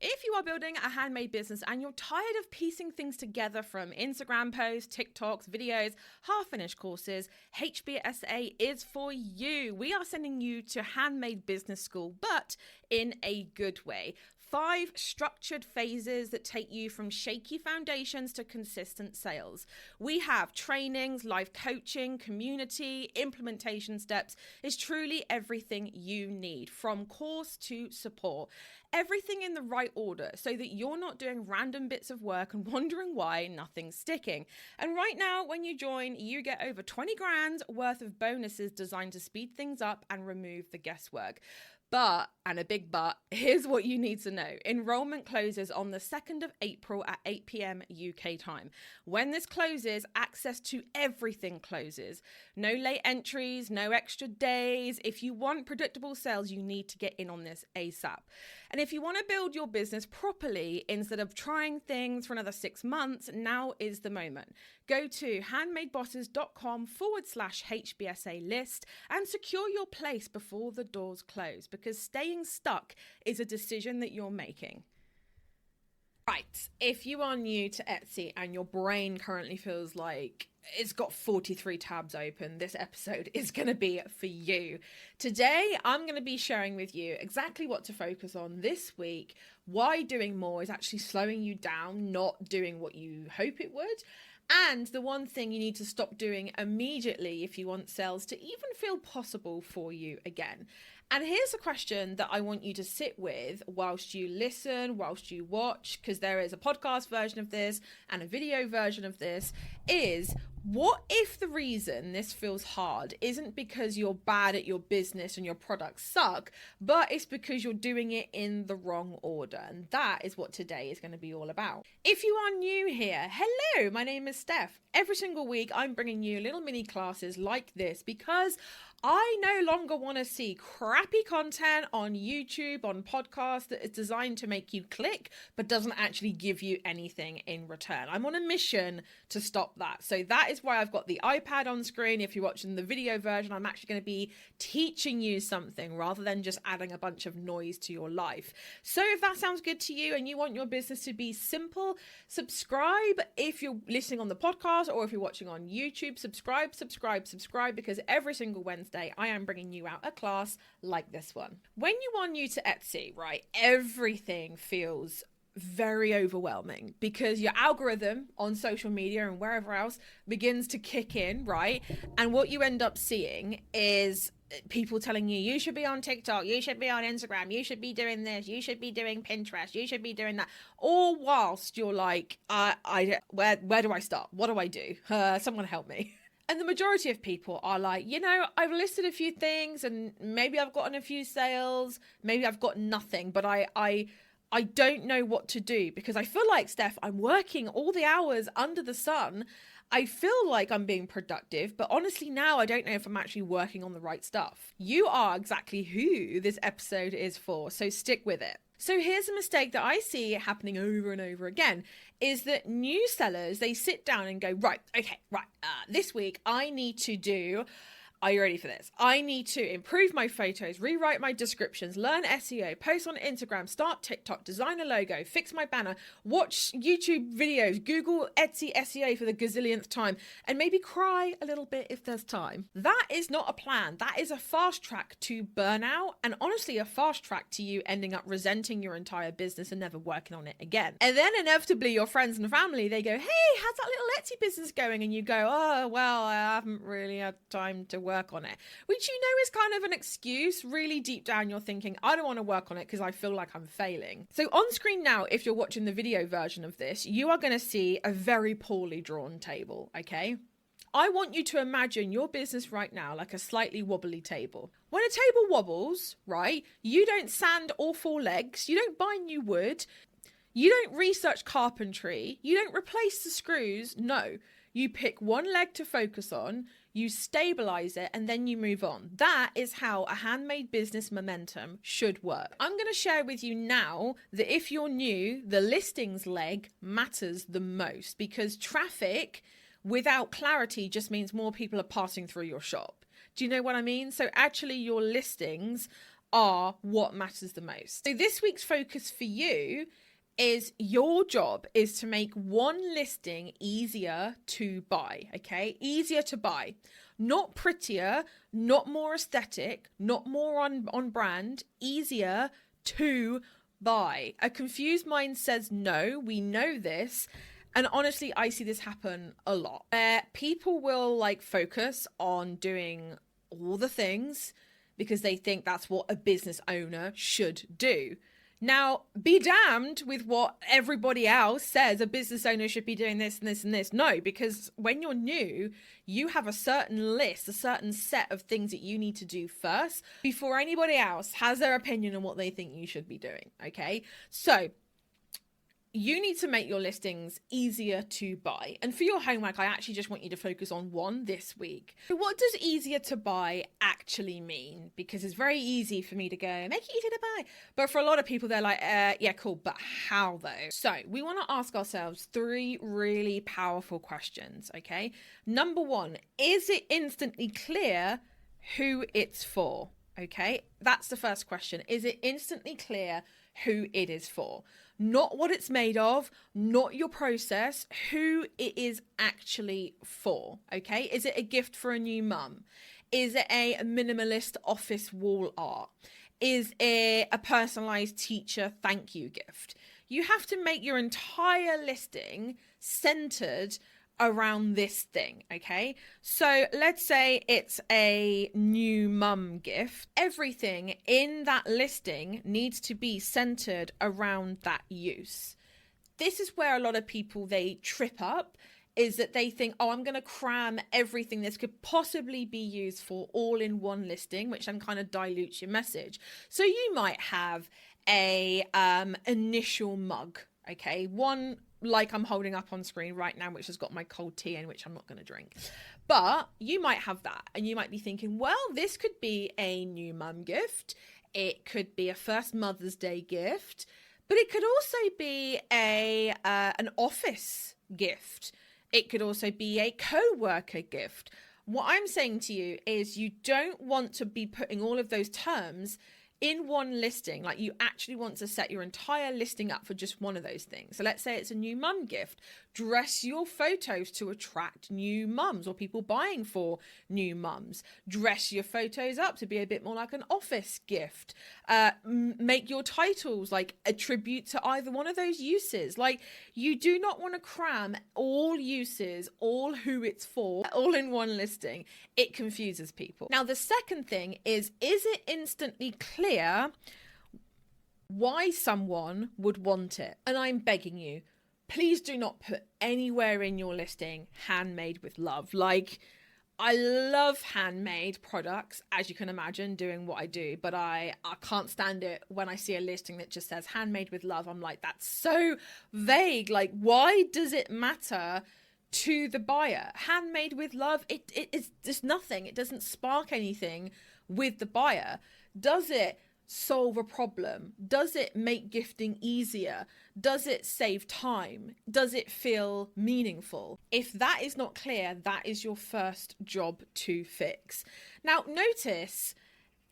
If you are building a handmade business and you're tired of piecing things together from Instagram posts, TikToks, videos, half-finished courses, HBSA is for you. We are sending you to Handmade Business School, but in a good way. 5 structured phases that take you from shaky foundations to consistent sales. We have trainings, live coaching, community, implementation steps. It's truly everything you need, from course to support. Everything in the right order so that you're not doing random bits of work and wondering why nothing's sticking. And right now, when you join, you get over 20 grand worth of bonuses designed to speed things up and remove the guesswork. But, and a big but, here's what you need to know. Enrollment closes on the 2nd of April at 8 p.m. UK time. When this closes, access to everything closes. No late entries, no extra days. If you want predictable sales, you need to get in on this ASAP. And if you want to build your business properly, instead of trying things for another 6 months, now is the moment. Go to handmadebosses.com/HBSA list and secure your place before the doors close, because staying stuck is a decision that you're making. Right, if you are new to Etsy and your brain currently feels like it's got 43 tabs open, this episode is going to be for you. Today, I'm going to be sharing with you exactly what to focus on this week, why doing more is actually slowing you down, not doing what you hope it would, and the one thing you need to stop doing immediately if you want sales to even feel possible for you again. And here's a question that I want you to sit with whilst you listen, whilst you watch, because there is a podcast version of this and a video version of this, is what if the reason this feels hard isn't because you're bad at your business and your products suck, but it's because you're doing it in the wrong order? And that is what today is going to be all about. If you are new here, hello, my name is Steph. Every single week, I'm bringing you little mini classes like this because I no longer want to see crappy content on YouTube, on podcasts that is designed to make you click, but doesn't actually give you anything in return. I'm on a mission to stop that. So that is why I've got the iPad on screen. If you're watching the video version, I'm actually going to be teaching you something rather than just adding a bunch of noise to your life. So if that sounds good to you and you want your business to be simple, subscribe if you're listening on the podcast, or if you're watching on YouTube, subscribe, because every single Wednesday I am bringing you out a class like this one. When you are new to Etsy, right, everything feels very overwhelming because your algorithm on social media and wherever else begins to kick in, right? And what you end up seeing is people telling you, you should be on TikTok, you should be on Instagram, you should be doing this, you should be doing Pinterest, you should be doing that, all whilst you're like, where do I start? What do I do? Someone help me. And the majority of people are like, you know, I've listed a few things and maybe I've gotten a few sales, maybe I've got nothing, but I don't know what to do because I feel like, Steph, I'm working all the hours under the sun. I feel like I'm being productive, but honestly now I don't know if I'm actually working on the right stuff. You are exactly who this episode is for, so stick with it. So here's a mistake that I see happening over and over again, is that new sellers, they sit down and go, this week I need to do, are you ready for this? I need to improve my photos, rewrite my descriptions, learn SEO, post on Instagram, start TikTok, design a logo, fix my banner, watch YouTube videos, Google Etsy SEO for the gazillionth time, and maybe cry a little bit if there's time. That is not a plan. That is a fast track to burnout, and honestly a fast track to you ending up resenting your entire business and never working on it again. And then inevitably your friends and family, they go, hey, how's that little Etsy business going? And you go, oh, well, I haven't really had time to work on it, which you know is kind of an excuse. Really deep down you're thinking, I don't want to work on it because I feel like I'm failing. So on screen now, if you're watching the video version of this, you are going to see a very poorly drawn table, okay? I want you to imagine your business right now like a slightly wobbly table. When a table wobbles, right, you don't sand all 4 legs, you don't buy new wood, you don't research carpentry, you don't replace the screws, no. You pick one leg to focus on, you stabilize it, and then you move on. That is how a handmade business momentum should work. I'm going to share with you now that if you're new, the listings leg matters the most, because traffic without clarity just means more people are passing through your shop. Do you know what I mean? So actually your listings are what matters the most. So this week's focus for you is your job is to make one listing easier to buy, okay? Easier to buy. Not prettier, not more aesthetic, not more on brand, easier to buy. A confused mind says no, we know this. And honestly, I see this happen a lot. People will like focus on doing all the things because they think that's what a business owner should do. Now, be damned with what everybody else says a business owner should be doing this and this and this. No, because when you're new, you have a certain list, a certain set of things that you need to do first before anybody else has their opinion on what they think you should be doing, okay? So you need to make your listings easier to buy. And for your homework, I actually just want you to focus on one this week. What does easier to buy actually mean? Because it's very easy for me to go, make it easier to buy. But for a lot of people, they're like, yeah, cool, but how though? So we want to ask ourselves 3 really powerful questions, okay? Number 1, is it instantly clear who it's for? Okay, that's the first question. Is it instantly clear who it is for? Not what it's made of, not your process, who it is actually for, okay? Is it a gift for a new mum? Is it a minimalist office wall art? Is it a personalized teacher thank you gift? You have to make your entire listing centered around this thing, okay? So let's say it's a new mum gift. Everything in that listing needs to be centered around that use. This is where a lot of people, they trip up, is that they think, oh, I'm going to cram everything this could possibly be used for all in one listing, which then kind of dilutes your message. So you might have a initial mug, okay? One like I'm holding up on screen right now, which has got my cold tea in, which I'm not going to drink. But you might have that and you might be thinking, well, this could be a new mum gift. It could be a first Mother's Day gift, but it could also be an office gift. It could also be a co-worker gift. What I'm saying to you is you don't want to be putting all of those terms in one listing. Like, you actually want to set your entire listing up for just one of those things. So let's say it's a new mum gift. Dress your photos to attract new mums or people buying for new mums. Dress your photos up to be a bit more like an office gift. Make your titles like a tribute to either one of those uses. Like, you do not want to cram all uses, all who it's for, all in one listing. It confuses people. Now, the second thing is it instantly clear why someone would want it? And I'm begging you, please do not put anywhere in your listing handmade with love. Like, I love handmade products, as you can imagine, doing what I do, but I can't stand it when I see a listing that just says handmade with love. I'm like, that's so vague. Like, why does it matter to the buyer? Handmade with love, it's just nothing. It doesn't spark anything with the buyer. Does it solve a problem? Does it make gifting easier? Does it save time? Does it feel meaningful? If that is not clear, that is your first job to fix. Now, notice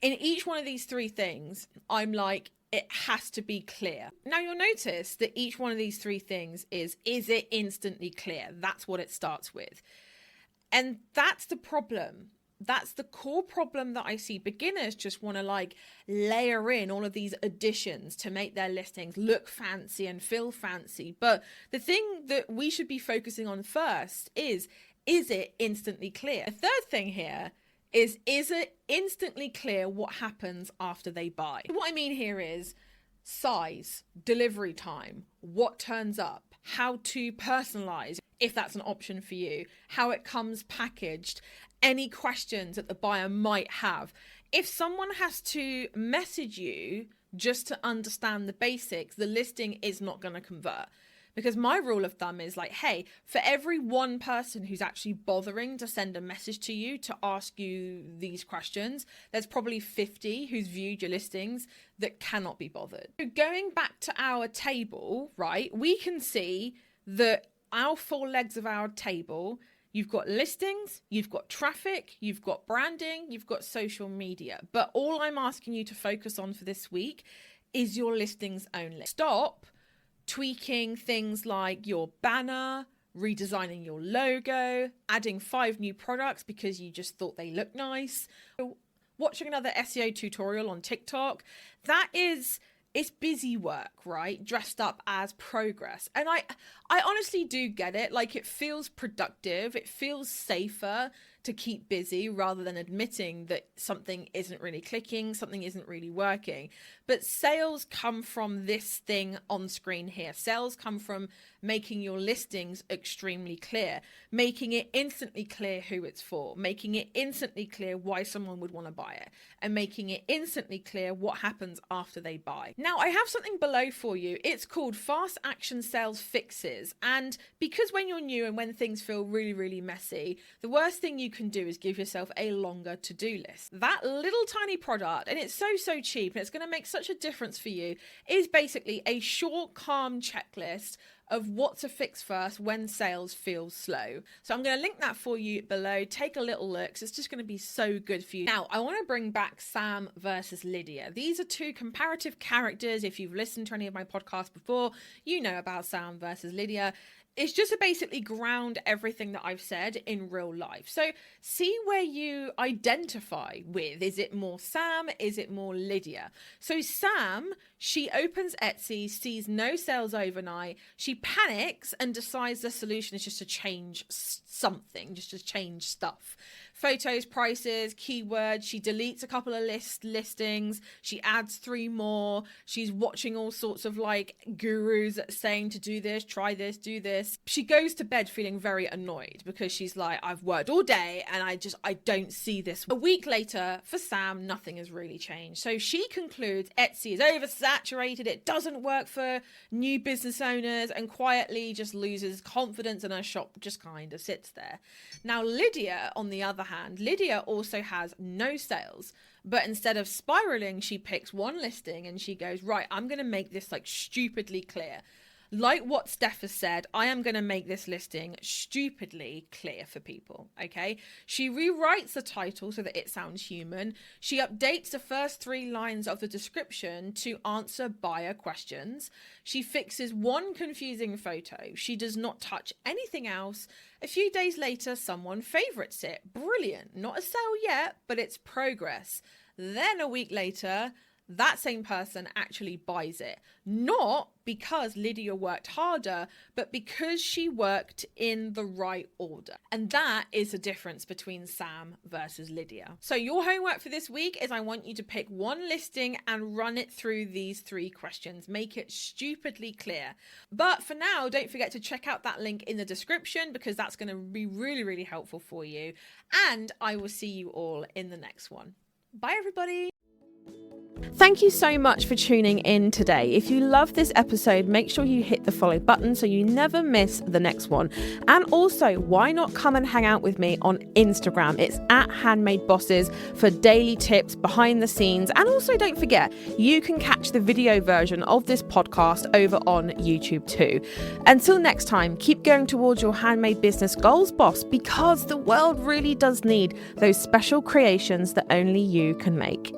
in each one of these 3 things, I'm like, it has to be clear. Now, you'll notice that each one of these 3 things is it instantly clear? That's what it starts with. And that's the problem. That's the core problem that I see. Beginners just want to like layer in all of these additions to make their listings look fancy and feel fancy. But the thing that we should be focusing on first is it instantly clear? The third thing here is it instantly clear what happens after they buy? What I mean here is size, delivery time, what turns up, how to personalize, if that's an option for you, how it comes packaged, any questions that the buyer might have. If someone has to message you just to understand the basics, the listing is not going to convert. Because my rule of thumb is like, hey, for every one person who's actually bothering to send a message to you to ask you these questions, there's probably 50 who's viewed your listings that cannot be bothered. So going back to our table, right, we can see that our 4 legs of our table You've got listings, you've got traffic, you've got branding, you've got social media. But all I'm asking you to focus on for this week is your listings only. Stop tweaking things like your banner, redesigning your logo, adding 5 new products because you just thought they looked nice, watching another SEO tutorial on TikTok. It's busy work, right? Dressed up as progress. And I honestly do get it. Like, it feels productive. It feels safer to keep busy rather than admitting that something isn't really clicking, something isn't really working. But sales come from this thing on screen here. Sales come from making your listings extremely clear, making it instantly clear who it's for, making it instantly clear why someone would want to buy it, and making it instantly clear what happens after they buy. Now, I have something below for you. It's called Fast Action Sales Fixes. And because when you're new and when things feel really, really messy, the worst thing you can do is give yourself a longer to-do list. That little tiny product, and it's so cheap, and it's going to make such a difference for you, is basically a short, calm checklist of what to fix first when sales feel slow. So I'm going to link that for you below. Take a little look, because it's just going to be so good for you. Now, I want to bring back Sam versus Lydia. These are 2 comparative characters. If you've listened to any of my podcasts before, you know about Sam versus Lydia. It's just to basically ground everything that I've said in real life. So see where you identify with. Is it more Sam? Is it more Lydia? So Sam, she opens Etsy, sees no sales overnight. She panics and decides the solution is just to change something, just to change stuff. Photos, prices, keywords. She deletes a couple of listings. She adds 3 more. She's watching all sorts of like gurus saying to do this, try this, do this. She goes to bed feeling very annoyed because she's like, I've worked all day and I don't see this. A week later, for Sam, nothing has really changed. So she concludes Etsy is oversaturated. It doesn't work for new business owners, and quietly just loses confidence, and her shop just kind of sits there. Now, Lydia, on the other hand, Lydia also has no sales, but instead of spiraling, she picks one listing and she goes, right, I'm going to make this like stupidly clear. Like what Steph has said, I am going to make this listing stupidly clear for people, okay? She rewrites the title so that it sounds human. She updates the first 3 lines of the description to answer buyer questions. She fixes one confusing photo. She does not touch anything else. A few days later, someone favorites it. Brilliant. Not a sale yet, but it's progress. Then a week later, that same person actually buys it. Not because Lydia worked harder, but because she worked in the right order. And that is the difference between Sam versus Lydia. So your homework for this week is I want you to pick one listing and run it through these 3 questions. Make it stupidly clear. But for now, don't forget to check out that link in the description, because that's going to be really, really helpful for you. And I will see you all in the next one. Bye, everybody. Thank you so much for tuning in today. If you love this episode, make sure you hit the follow button so you never miss the next one. And also, why not come and hang out with me on Instagram? It's at Handmade Bosses for daily tips, behind the scenes. And also, don't forget, you can catch the video version of this podcast over on YouTube too. Until next time, keep going towards your handmade business goals, boss, because the world really does need those special creations that only you can make.